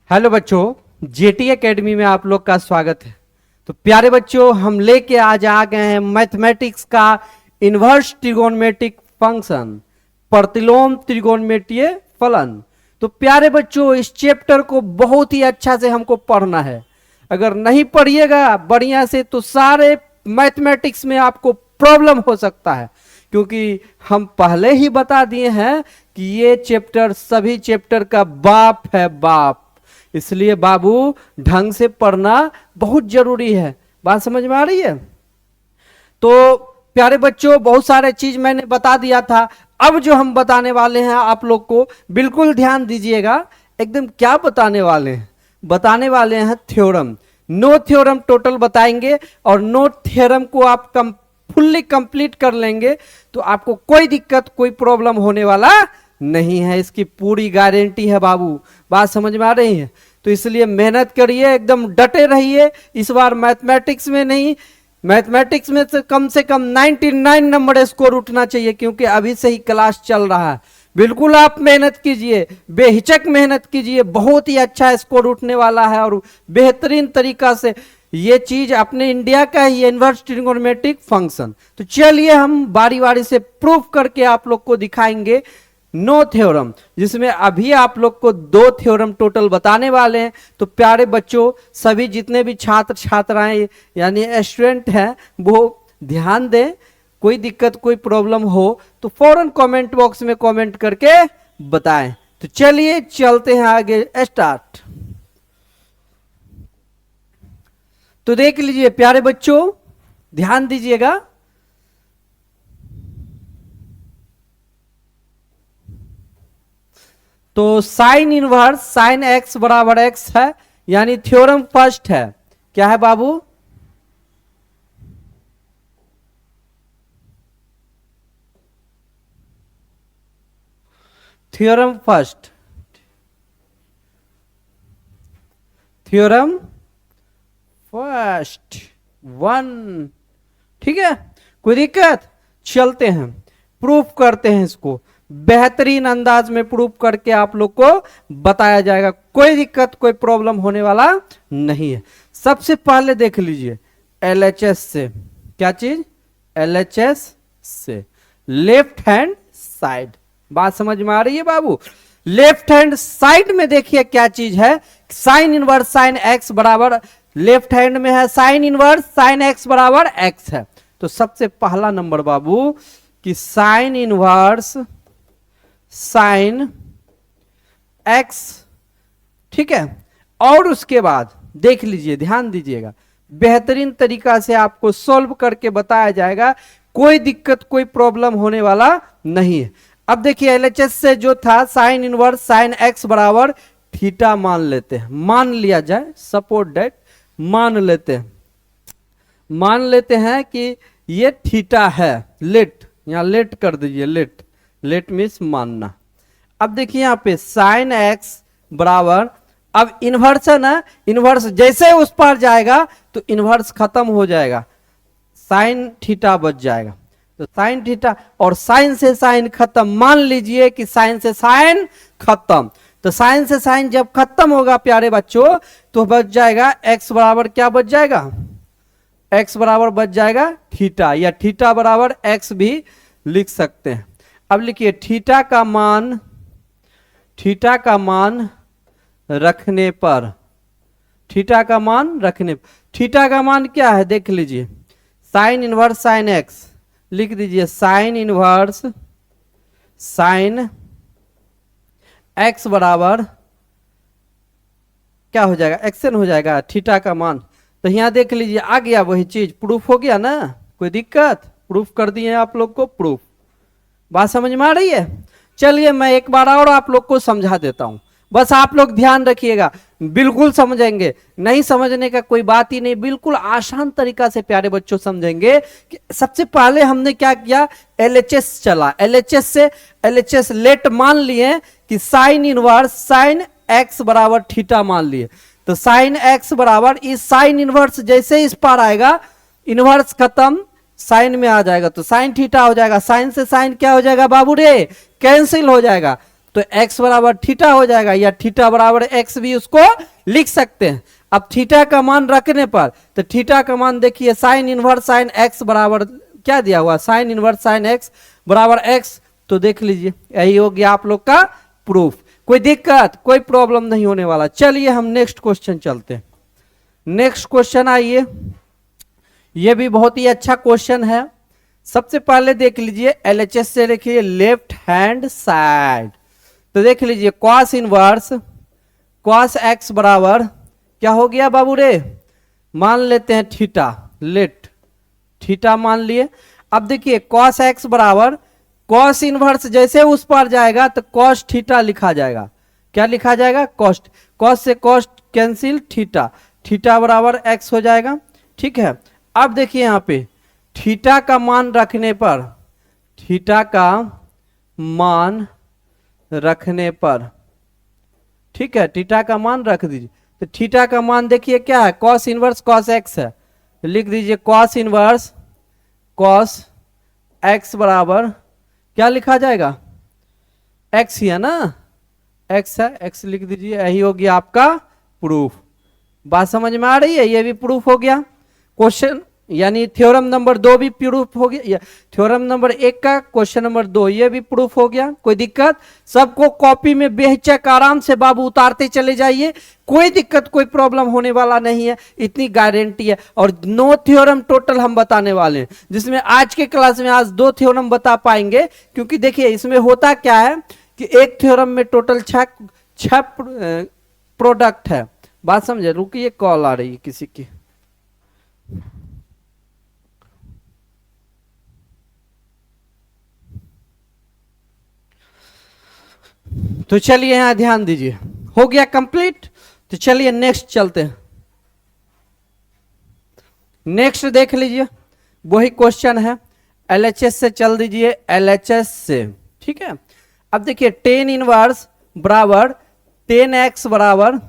Hello बच्चों, jetty academy में आप लोग का स्वागत है। तो प्यारे बच्चों, हम लेके आज आ गए हैं मैथमेटिक्स का इन्वर्स त्रिकोणमितिक फंक्शन, प्रतिलोम त्रिकोणमितीय फलन। तो प्यारे बच्चों, इस चैप्टर को बहुत ही अच्छा से हमको पढ़ना है। अगर नहीं पढ़िएगा बढ़िया से तो सारे मैथमेटिक्स में आपको प्रॉब्लम हो सकता है, क्योंकि हम पहले ही बता दिए हैं कि ये चैप्टर सभी चैप्टर का बाप है, बाप। इसलिए बाबू ढंग से पढ़ना बहुत जरूरी है। बात समझ में आ रही है? तो प्यारे बच्चों, बहुत सारे चीज मैंने बता दिया था। अब जो हम बताने वाले हैं आप लोग को बिल्कुल ध्यान दीजिएगा। एकदम क्या बताने वाले हैं? बताने वाले हैं थ्योरम। नो थ्योरम टोटल बताएंगे, और नो थ्योरम को आप फुल्ली कंप्लीट कर लेंगे तो आपको कोई दिक्कत कोई प्रॉब्लम होने वाला नहीं है। इसकी पूरी गारंटी है बाबू। बात समझ में आ रही है? तो इसलिए मेहनत करिए, एकदम डटे रहिए। इस बार मैथमेटिक्स में नहीं, मैथमेटिक्स में से कम 99 नंबर स्कोर उठना चाहिए, क्योंकि अभी से ही क्लास चल रहा है। बिल्कुल आप मेहनत कीजिए, बेहिचक मेहनत कीजिए, बहुत ही अच्छा स्कोर उठने वाला है। और बेहतरीन तरीका से ये चीज अपने इंडिया का ही इन्वर्स ट्रिगोनोमेट्रिक फंक्शन। तो चलिए हम बारी बारी से प्रूफ करके आप लोग को दिखाएंगे नो थ्योरम, जिसमें अभी आप लोग को 2 थ्योरम टोटल बताने वाले हैं। तो प्यारे बच्चों, सभी जितने भी छात्र छात्राएं यानी स्टूडेंट हैं वो ध्यान दें। कोई दिक्कत कोई प्रॉब्लम हो तो फौरन कमेंट बॉक्स में कमेंट करके बताएं। तो चलिए चलते हैं आगे, स्टार्ट। तो देख लीजिए प्यारे बच्चों, ध्यान दीजिएगा। तो साइन इनवर्स साइन एक्स बराबर एक्स है, यानी थ्योरम फर्स्ट है। क्या है बाबू? Theorem first, theorem first 1। ठीक है, कोई दिक्कत? चलते हैं प्रूफ करते हैं। इसको बेहतरीन अंदाज में प्रूफ करके आप लोग को बताया जाएगा। कोई दिक्कत कोई प्रॉब्लम होने वाला नहीं है। सबसे पहले देख लीजिए एलएचएस से। क्या चीज? एलएचएस से लेफ्ट हैंड साइड। बात समझ में आ रही है बाबू? लेफ्ट हैंड साइड में देखिए क्या चीज है। साइन इनवर्स साइन एक्स बराबर, लेफ्ट हैंड में है साइन इनवर्स साइन एक्स बराबर एक्स है। तो सबसे पहला नंबर बाबू कि साइन इनवर्स साइन एक्स, ठीक है। और उसके बाद देख लीजिए, ध्यान दीजिएगा, बेहतरीन तरीका से आपको सॉल्व करके बताया जाएगा। कोई दिक्कत कोई प्रॉब्लम होने वाला नहीं है। अब देखिए एलएचएस से जो था साइन इनवर्स साइन एक्स बराबर थीटा मान लेते हैं। मान लिया जाए, सपोर्ट दैट, मान लेते हैं कि ये थीटा है। लेट, यहां लेट कर दीजिए, लेट, लेट मीन्स मानना। अब देखिए यहां पे साइन एक्स बराबर, अब इन्वर्स है ना, इन्वर्स जैसे उस पर जाएगा तो इन्वर्स खत्म हो जाएगा, साइन थीटा बच जाएगा। तो साइन थीटा और साइन से साइन खत्म, मान लीजिए कि साइन से साइन खत्म। तो साइन से साइन जब खत्म होगा प्यारे बच्चों तो बच जाएगा एक्स बराबर, क्या बच जाएगा? एक्स बराबर बच जाएगा थीटा, या थीटा बराबर एक्स भी लिख सकते हैं। अब लिखिए थीटा का मान, थीटा का मान रखने पर, थीटा का मान रखने पर, थीटा का मान क्या है देख लीजिए, साइन इनवर्स साइन एक्स लिख दीजिए। साइन इनवर्स साइन एक्स बराबर क्या हो जाएगा? एक्सन हो जाएगा थीटा का मान। तो यहां देख लीजिए आ गया वही चीज, प्रूफ हो गया ना, कोई दिक्कत? प्रूफ कर दिए आप लोग को, प्रूफ। बात समझ में आ रही है? चलिए मैं एक बार और आप लोग को समझा देता हूं, बस आप लोग ध्यान रखिएगा, बिल्कुल समझेंगे। नहीं समझने का कोई बात ही नहीं, बिल्कुल आसान तरीका से प्यारे बच्चों समझेंगे। कि सबसे पहले हमने क्या किया, एलएचएस चला, एलएचएस से एलएचएस लेट मान लिए कि साइन इनवर्स साइन एक्स बराबर थीटा मान लिए। तो साइन एक्स बराबर इस साइन इनवर्स जैसे इस पर आएगा, इनवर्स खत्म, साइन में आ जाएगा तो साइन थीटा हो जाएगा। साइन से साइन क्या हो जाएगा बाबू रे? कैंसिल हो जाएगा। तो x बराबर थीटा हो जाएगा, या थीटा बराबर x भी उसको लिख सकते हैं। अब थीटा का मान रखने पर, तो थीटा का मान देखिए साइन इनवर्स साइन x बराबर क्या दिया हुआ, साइन इनवर्स साइन x बराबर x। तो देख लीजिए यही हो गया आप लोग का प्रूफ। कोई दिक्कत कोई प्रॉब्लम नहीं होने वाला। चलिए हम नेक्स्ट क्वेश्चन चलते हैं। नेक्स्ट क्वेश्चन आइए, ये भी बहुत ही अच्छा क्वेश्चन है। सबसे पहले देख लीजिए एलएचएस से देखिए लेफ्ट हैंड साइड, तो देख लीजिए कॉस इनवर्स कॉस एक्स बराबर क्या हो गया बाबू रे, मान लेते हैं थीटा, लेट थीटा मान लिए। अब देखिए कॉस एक्स बराबर कॉस इनवर्स जैसे उस पर जाएगा तो कॉस थीटा लिखा जाएगा। क्या लिखा जाएगा, कॉस्ट, कॉस से कॉस्ट कैंसिल, थीटा, थीटा बराबर एक्स हो जाएगा। ठीक है, अब देखिए यहां पे थीटा का मान रखने पर, थीटा का मान रखने पर, ठीक है, थीटा का मान रख दीजिए। तो थीटा का मान देखिए क्या है, कॉस इनवर्स कॉस एक्स है, तो लिख दीजिए कॉस इनवर्स कॉस एक्स बराबर क्या लिखा जाएगा, एक्स ही है ना, एक्स है, एक्स लिख दीजिए। यही हो गया आपका प्रूफ। बात समझ में आ रही है, ये भी प्रूफ हो गया क्वेश्चन, यानी थ्योरम नंबर 2 भी प्रूफ हो गया, थ्योरम नंबर 1 का क्वेश्चन नंबर 2 ये भी प्रूफ हो गया। कोई दिक्कत, सबको कॉपी में बेहिचक आराम से बाबू उतारते चले जाइए, कोई दिक्कत कोई प्रॉब्लम होने वाला नहीं है, इतनी गारंटी है। और 9 थ्योरम टोटल हम बताने वाले हैं, जिसमें आज के क्लास में आज 2 थ्योरम बता पाएंगे। क्योंकि देखिए इसमें होता क्या है कि एक थ्योरम में टोटल 6 प्रोडक्ट है। बात समझे, रुकिए कॉल आ रही है किसी की। तो चलिए यहां ध्यान दीजिए, हो गया कंप्लीट। तो चलिए नेक्स्ट चलते हैं। नेक्स्ट देख लीजिए वही क्वेश्चन है, एलएचएस से चल दीजिए, एलएचएस से। ठीक है, अब देखिए टेन इनवर्स बराबर 10x बराबर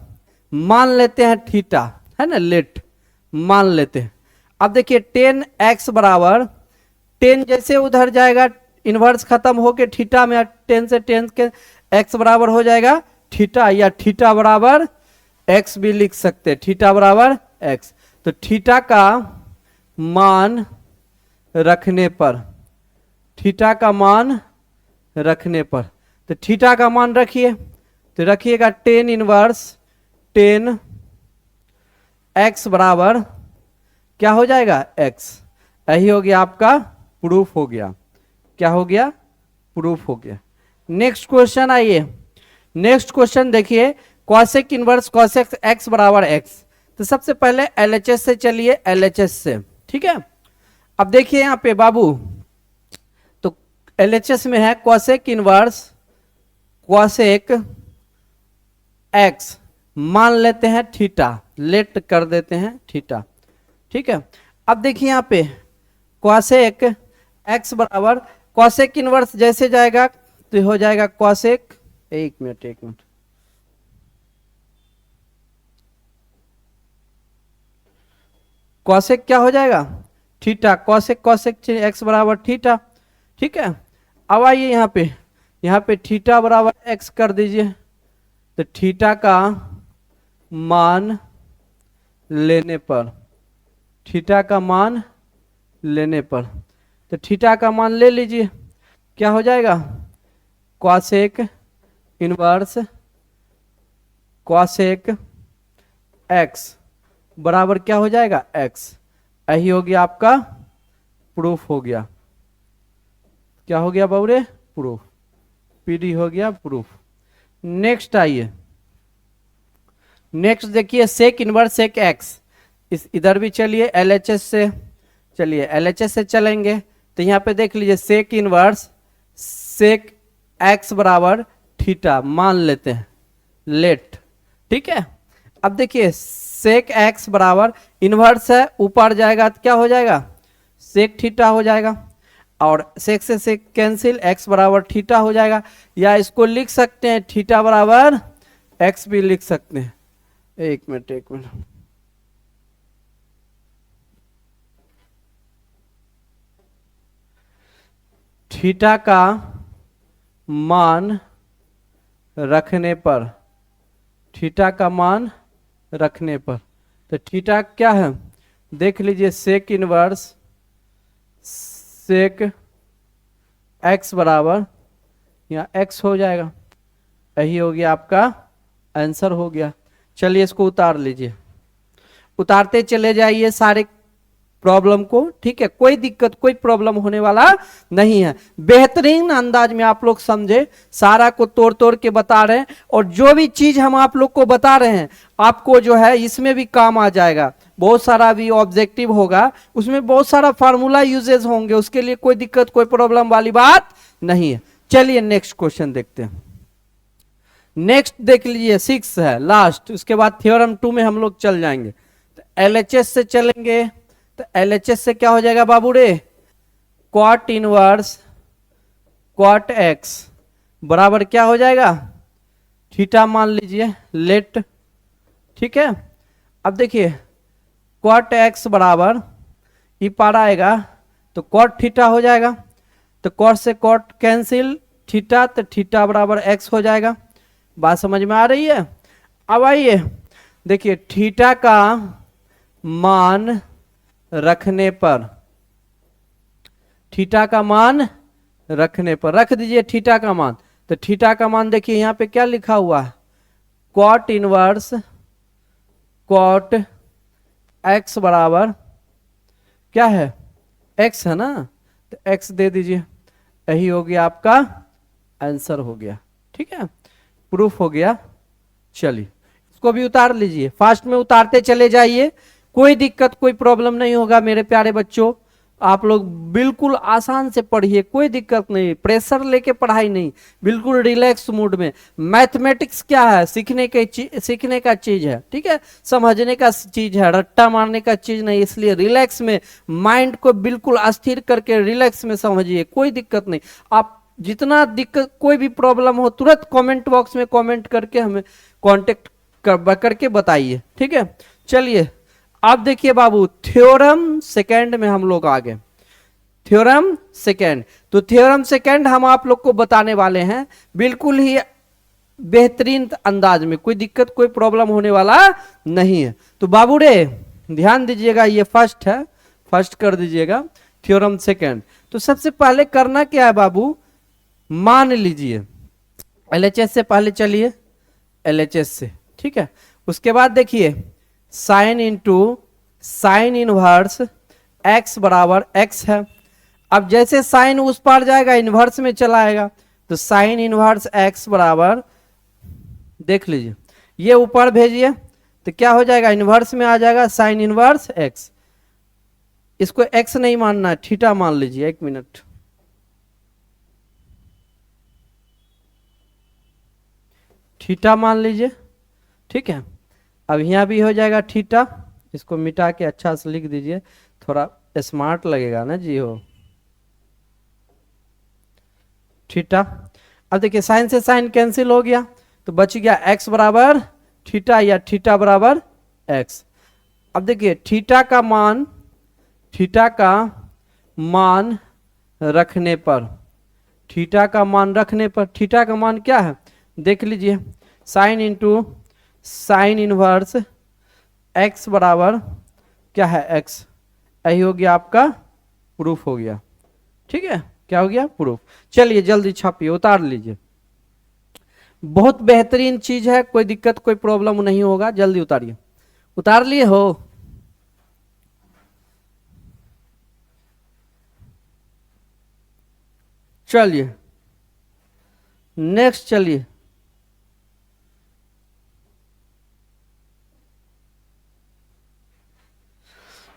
मान लेते हैं थीटा, है ना, लेट मान लेते हैं। अब देखिए 10x बराबर 10 जैसे उधर जाएगा इनवर्स खत्म होके थीटा में, 10 से 10 के x बराबर हो जाएगा थीटा, या थीटा बराबर x भी लिख सकते हैं, थीटा बराबर x। तो थीटा का मान रखने पर, थीटा का मान रखने पर, तो थीटा का मान रखिए, तो रखिएगा 10 इनवर्स 10 x बराबर क्या हो जाएगा, x। यही हो गया आपका प्रूफ हो गया। क्या हो गया, प्रूफ हो गया। नेक्स्ट क्वेश्चन आइए, नेक्स्ट क्वेश्चन देखिए कॉसेक इनवर्स कॉसेक x बराबर x। तो सबसे पहले एलएचएस से चलिए, एलएचएस से। ठीक है, अब देखिए यहां पे बाबू, तो एलएचएस में है कॉसेक इनवर्स कॉसेक x, मान लेते हैं थीटा, लेट कर देते हैं थीटा। ठीक है, अब देखिए यहां पे कॉसेक x बराबर कॉसेक इनवर्स जैसे जाएगा तो हो जाएगा कॉसेक, एक मिनट, कॉसेक क्या हो जाएगा, थीटा, कॉसेक कॉसेक एक्स बराबर थीटा। ठीक है, अब आइए यहाँ पे थीटा बराबर एक्स कर दीजिए, तो थीटा का मान लेने पर, थीटा का मान लेने पर, तो थीटा का मान ले लीजिए, क्या हो जाएगा, कॉसेक इनवर्स कॉसेक एक्स बराबर क्या हो जाएगा, एक्स। यही हो गया आपका प्रूफ हो गया। क्या हो गया बाबूरे, प्रूफ, पीडी हो गया प्रूफ। नेक्स्ट आइए, नेक्स्ट देखिए सेक इनवर्स सेक एक्स, इस इधर भी चलिए एलएचएस से, चलिए एलएचएस से चलेंगे। तो यहाँ पे देख लीजिए सेक इनवर्स सेक एक्स बराबर थीटा मान लेते हैं, लेट। ठीक है, अब देखिए सेक एक्स बराबर इनवर्स है, ऊपर जाएगा तो क्या हो जाएगा, सेक थीटा हो जाएगा, और सेक से सेक कैंसिल, एक्स बराबर थीटा हो जाएगा। या इसको लिख सकते हैं थीटा बराबर एक्स भी लिख सकते हैं। एक मिनट, थीटा का मान रखने पर, थीटा का मान रखने पर, तो थीटा क्या है देख लीजिए, सेक इनवर्स सेक एक्स बराबर यहाँ एक्स हो जाएगा। यही हो गया आपका आंसर हो गया। चलिए इसको उतार लीजिए, उतारते चले जाइए सारे प्रॉब्लम को, ठीक है, कोई दिक्कत कोई प्रॉब्लम होने वाला नहीं है। बेहतरीन अंदाज में आप लोग समझे, सारा को तोड़ तोड़ के बता रहे हैं, और जो भी चीज हम आप लोग को बता रहे हैं आपको जो है इसमें भी काम आ जाएगा। बहुत सारा भी ऑब्जेक्टिव होगा, उसमें बहुत सारा फार्मूला यूजेस होंगे, उसके लिए कोई दिक्कत कोई प्रॉब्लम वाली बात नहीं है। चलिए नेक्स्ट क्वेश्चन देखते हैं। नेक्स्ट देख लीजिए 6 है लास्ट, उसके बाद थ्योरम 2 में हम लोग चल जाएंगे। तो एलएचएस से चलेंगे, तो एलएचएस से क्या हो जाएगा बाबू रे, क्वाट इनवर्स क्वाट एक्स बराबर क्या हो जाएगा, थीटा मान लीजिए लेट, ठीक है। अब देखिए क्वाट एक्स बराबर ई पार आएगा तो क्वाट थीटा हो जाएगा, तो क्वाट से क्वाट कैंसिल, थीटा तो थीटा बराबर एक्स हो जाएगा। बात समझ में आ रही है। अब आइए देखिए, थीटा का मान रखने पर, थीटा का मान रखने पर रख दीजिए थीटा का मान, तो थीटा का मान देखिए यहाँ पे क्या लिखा हुआ है, क्वाट इनवर्स क्वाट एक्स बराबर क्या है, एक्स है ना, तो एक्स दे दीजिए। यही हो गया आपका आंसर हो गया, ठीक है, प्रूफ हो गया। चलिए इसको भी उतार लीजिए, फास्ट में उतारते चले जाइए, कोई दिक्कत कोई प्रॉब्लम नहीं होगा मेरे प्यारे बच्चों। आप लोग बिल्कुल आसान से पढ़िए, कोई दिक्कत नहीं, प्रेशर लेके पढ़ाई नहीं, बिल्कुल रिलैक्स मूड में। मैथमेटिक्स क्या है, सीखने का चीज है, ठीक है, समझने का चीज है, रट्टा मारने का चीज नहीं। इसलिए रिलैक्स में माइंड को बिल्कुल अस्थिर करके रिलैक्स में समझिए, कोई दिक्कत नहीं। आप जितना दिक्कत कोई भी प्रॉब्लम हो तुरंत कमेंट बॉक्स में कमेंट करके हमें कांटेक्ट करके बताइए, ठीक है। चलिए अब देखिए बाबू, थ्योरम सेकंड में हम लोग आ गए। थ्योरम सेकंड, तो थ्योरम सेकंड हम आप लोग को बताने वाले हैं बिल्कुल ही बेहतरीन अंदाज में, कोई दिक्कत कोई प्रॉब्लम होने वाला नहीं है। तो बाबू रे ध्यान दीजिएगा, ये फर्स्ट है, फर्स्ट कर दीजिएगा थ्योरम सेकंड। तो सबसे पहले करना क्या है बाबू, मान लीजिए एलएचएस से पहले चलिए, एलएचएस से, ठीक है। उसके बाद देखिए sine into sine inverse x बराबर एक्स है। अब जैसे साइन उस पार जाएगा इनवर्स में चला आएगा, तो साइन इनवर्स एक्स बराबर देख लीजिए, ये ऊपर भेजिए तो क्या हो जाएगा, इनवर्स में आ जाएगा साइन इनवर्स एक्स। इसको एक्स नहीं मानना है, थीटा मान लीजिए, एक मिनट, थीटा मान लीजिए, ठीक है। अब यहाँ भी हो जाएगा थीटा, इसको मिटा के अच्छा से लिख दीजिए, थोड़ा स्मार्ट लगेगा ना जी हो, थीटा। अब देखिए साइन से साइन कैंसिल हो गया, तो बच गया एक्स बराबर थीटा या थीटा बराबर एक्स। अब देखिए थीटा का मान, थीटा का मान रखने पर, थीटा का मान रखने पर, थीटा का मान क्या है देख लीजिए, sine into sine inverse x बराबर क्या है एक्स। यही हो गया आपका प्रूफ हो गया, ठीक है, क्या हो गया प्रूफ। चलिए जल्दी छापिए, उतार लीजिए, बहुत बेहतरीन चीज है, कोई दिक्कत कोई प्रॉब्लम नहीं होगा, जल्दी उतारिए। उतार लिए हो, चलिए नेक्स्ट चलिए,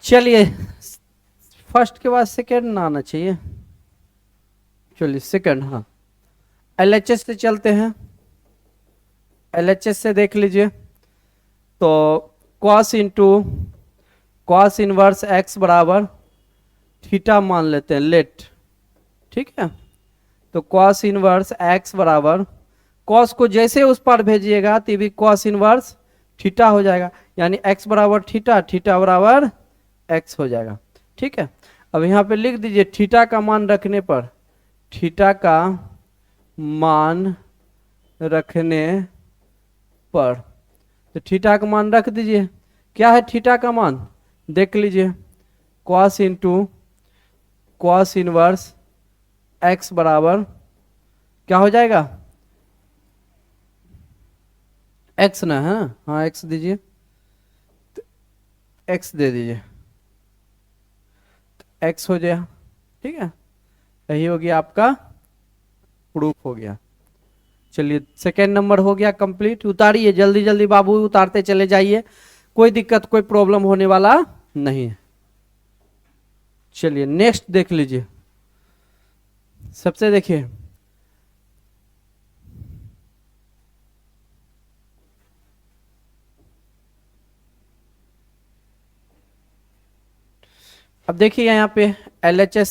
चलिए फर्स्ट के बाद सेकेंड ना आना चाहिए, चलिए सेकेंड, हाँ एलएचएस से चलते हैं। एलएचएस से देख लीजिए, तो cos into cos inverse x बराबर थीटा मान लेते हैं लेट, ठीक है। तो कॉस इनवर्स एक्स बराबर, कॉस को जैसे उस पर भेजिएगा तो भी कॉस इनवर्स थीटा हो जाएगा, यानी एक्स बराबर थीटा, थीटा बराबर एक्स हो जाएगा, ठीक है। अब यहाँ पे लिख दीजिए थीटा का मान रखने पर, थीटा का मान रखने पर। तो थीटा का मान रख दीजिए। क्या है थीटा का मान, देख लीजिए, cos into cos inverse x बराबर क्या हो जाएगा, एक्स ना है, हाँ एक्स दीजिए, एक्स दे दीजिए, एक्स हो जाए। ठीक है, यही हो गया आपका प्रूफ हो गया। चलिए सेकेंड नंबर हो गया कंप्लीट। उतारिए जल्दी जल्दी बाबू, उतारते चले जाइए, कोई दिक्कत कोई प्रॉब्लम होने वाला नहीं है। चलिए नेक्स्ट देख लीजिए। सबसे देखिए अब देखिए यहाँ पे LHS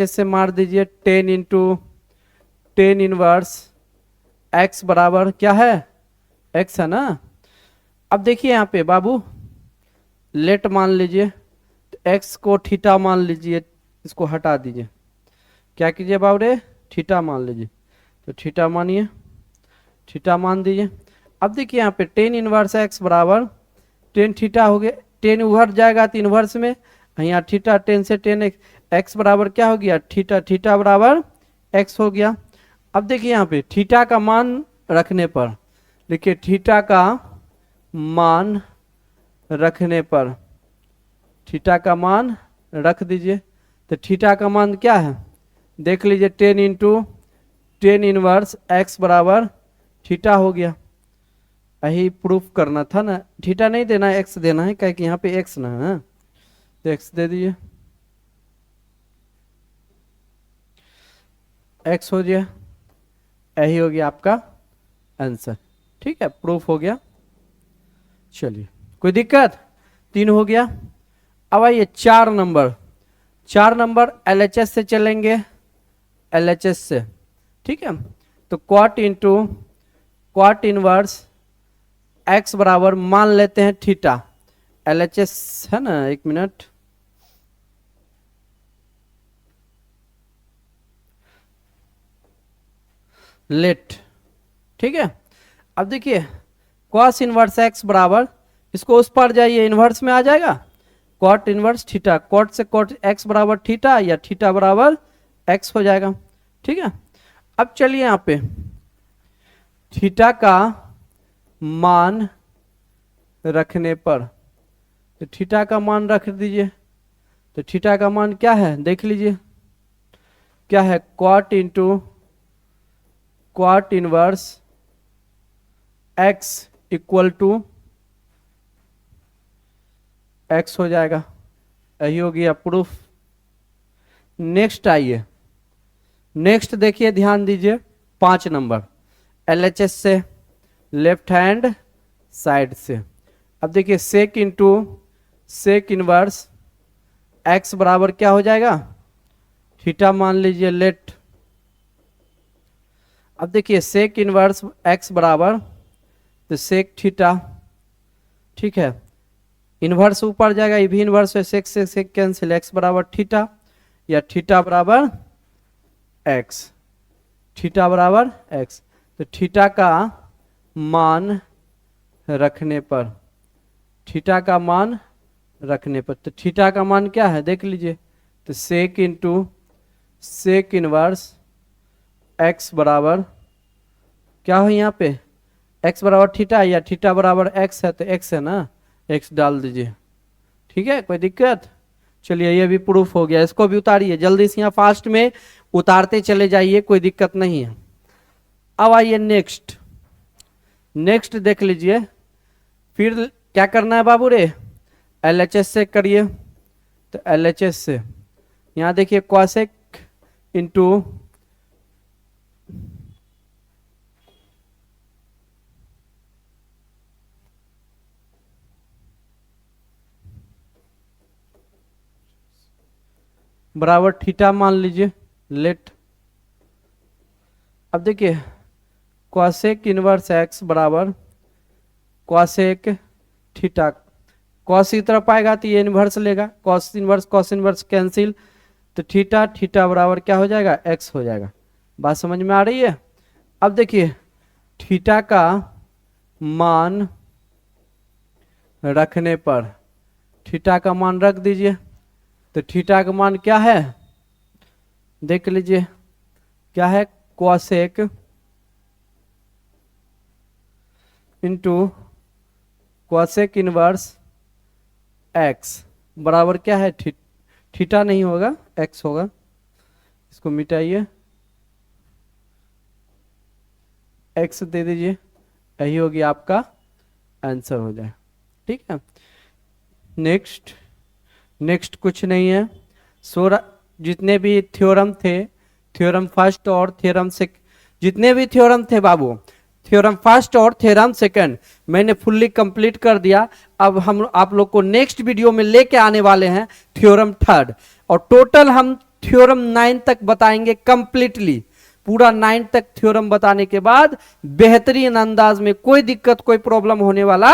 से मार दीजिए 10 इंटू 10 इनवर्स एक्स बराबर क्या है, एक्स है ना। अब देखिए यहाँ पे बाबू लेट मान लीजिए, तो एक्स को थीटा मान लीजिए, इसको हटा दीजिए, क्या कीजिए बाबू रे, थीटा मान लीजिए। तो थीटा मानिए, थीटा मान दीजिए। अब देखिए यहाँ पे 10 इनवर्स एक्स बराबर 10 थीटा हो गया, 10 उभर जाएगा तो इनवर्स में, यहाँ थीटा 10 से 10 एक्स बराबर क्या हो गया, थीटा, थीटा बराबर एक्स हो गया। अब देखिए यहाँ पे थीटा का मान रखने पर, देखिए थीटा का मान रखने पर, थीटा का मान रख दीजिए। तो थीटा का मान क्या है, देख लीजिए 10 इंटू 10 इनवर्स एक्स बराबर थीटा हो गया। यही प्रूफ करना था ना, थीटा नहीं देना है, एक्स देना है, क्या कि यहाँ पे एक्स ना है, तो एक्स दे दीजिए, एक्स हो गया। यही हो गया आपका आंसर। ठीक है, प्रूफ हो गया। चलिए कोई दिक्कत, 3 हो गया। अब आइए 4 नंबर, 4 नंबर LHS से चलेंगे, LHS से। ठीक है, तो क्वाट इंटू क्वाट इनवर्स एक्स बराबर मान लेते हैं थीटा, LHS है ना, एक मिनट, लेट। ठीक है, अब देखिए कॉस इनवर्स एक्स बराबर, इसको उस पर जाइए, इनवर्स में आ जाएगा, कॉट इनवर्स थीटा, कॉट से कॉट एक्स बराबर थीटा, या थीटा बराबर एक्स हो जाएगा। ठीक है, अब चलिए यहाँ पे थीटा का मान रखने पर, तो थीटा का मान रख दीजिए। तो थीटा का मान क्या है, देख लीजिए, क्या है, क्वाट इंटू क्वाट inverse x equal to x हो जाएगा। यही हो गया प्रूफ। नेक्स्ट आइए, नेक्स्ट देखिए, ध्यान दीजिए, 5 नंबर LHS से, लेफ्ट हैंड साइड से। अब देखिए सेक इंटू सेक इनवर्स एक्स बराबर क्या हो जाएगा, थीटा मान लीजिए, लेट। अब देखिए सेक इनवर्स एक्स बराबर, तो सेक थीटा, ठीक है, इनवर्स ऊपर जाएगा, ये भी इनवर्स है, सेक से सेक कैंसिल, एक्स बराबर थीटा, या थीटा बराबर एक्स, थीटा बराबर एक्स। तो थीटा का मान रखने पर, थीटा का मान रखने पर, तो थीटा का मान क्या है, देख लीजिए, तो सेक इंटू सेक इनवर्स एक्स बराबर क्या हो, यहाँ पे एक्स बराबर थीटा, या थीटा बराबर एक्स है, तो एक्स है ना, एक्स डाल दीजिए। ठीक है, कोई दिक्कत। चलिए ये भी प्रूफ हो गया, इसको भी उतारिए जल्दी से, यहाँ फास्ट में उतारते चले जाइए, कोई दिक्कत नहीं है। अब आइए नेक्स्ट, नेक्स्ट देख लीजिए, फिर क्या करना है बाबू रे, LHS से करिए। तो LHS से यहाँ देखिए कॉसेक इंटू बराबर थीटा मान लीजिए, लेट। अब देखिए कॉसेक इनवर्स एक्स बराबर कॉसेक थीटा, कॉस की तरफ आएगा तो ये इनवर्स लेगा, कॉस इनवर्स कैंसिल, तो थीटा, थीटा बराबर क्या हो जाएगा, एक्स हो जाएगा। बात समझ में आ रही है। अब देखिए थीटा का मान रखने पर, थीटा का मान रख दीजिए, तो थीटा का मान क्या है देख लीजिए, क्या है cosec into cosec inverse x बराबर क्या है, थीटा नहीं होगा एक्स होगा, इसको मिटाइए, एक्स दे दीजिए, यही होगी आपका आंसर हो जाए। ठीक है, नेक्स्ट नेक्स्ट कुछ नहीं है। जितने भी थ्योरम थे, थ्योरम फर्स्ट और थ्योरम जितने भी थ्योरम थे बाबू, थ्योरम फर्स्ट और थ्योरम सेकंड मैंने फुल्ली कंप्लीट कर दिया। अब हम आप लोग को नेक्स्ट वीडियो में लेके आने वाले हैं थ्योरम थर्ड, और टोटल हम थ्योरम 9 तक बताएंगे कंप्लीटली। पूरा 9 तक थ्योरम बताने के बाद बेहतरीन अंदाज में, कोई दिक्कत कोई प्रॉब्लम होने वाला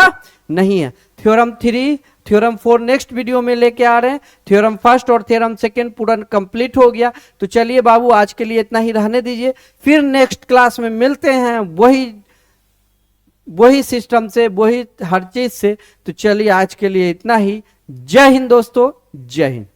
नहीं है। थ्योरम 3 थ्योरम 4 नेक्स्ट वीडियो में लेके आ रहे हैं। थ्योरम फर्स्ट और थ्योरम सेकंड पूरा कंप्लीट हो गया। तो चलिए बाबू आज के लिए इतना ही रहने दीजिए, फिर नेक्स्ट क्लास में मिलते हैं वही सिस्टम से, वही हर चीज से। तो चलिए आज के लिए इतना ही। जय हिंद दोस्तों, जय हिंद।